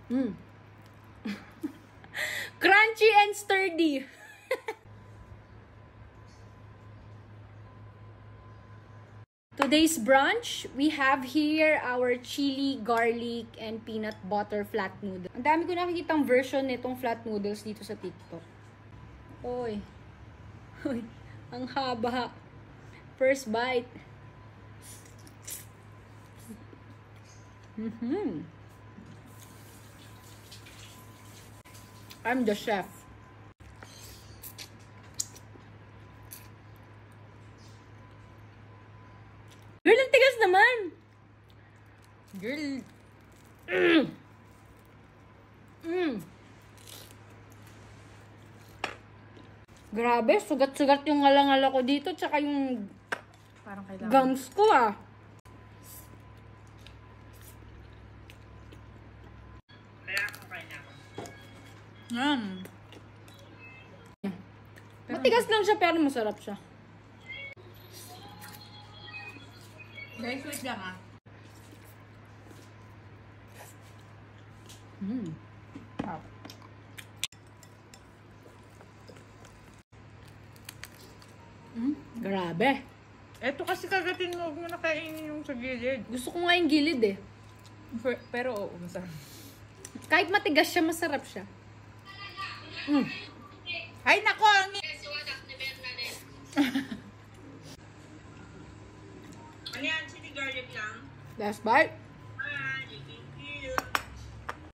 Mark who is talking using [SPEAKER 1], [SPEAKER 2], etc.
[SPEAKER 1] Mm. Crunchy and sturdy. Today's brunch, we have here our chili, garlic, and peanut butter flat noodle. Ang dami ko nakikitang version nitong flat noodles dito sa TikTok. Oy. Oy. Ang haba. First bite. I'm the chef. Girl, ang tigas naman. Girl. Grabe, sugat-sugat yung ngalangala ko dito, tsaka yung
[SPEAKER 2] parang kailangan
[SPEAKER 1] gums ko ah. Matigas lang siya pero masarap siya.
[SPEAKER 2] very sweet lang ah.
[SPEAKER 1] Wow. Grabe.
[SPEAKER 2] Eto kasi kagatin mo, huwag mo na kainin yung sa gilid.
[SPEAKER 1] Gusto ko nga yung gilid eh.
[SPEAKER 2] Pero oo, masarap.
[SPEAKER 1] Kahit matigas siya, masarap siya.
[SPEAKER 2] Ay, nako! Ano yan? Chili garlic lang?
[SPEAKER 1] Last bite.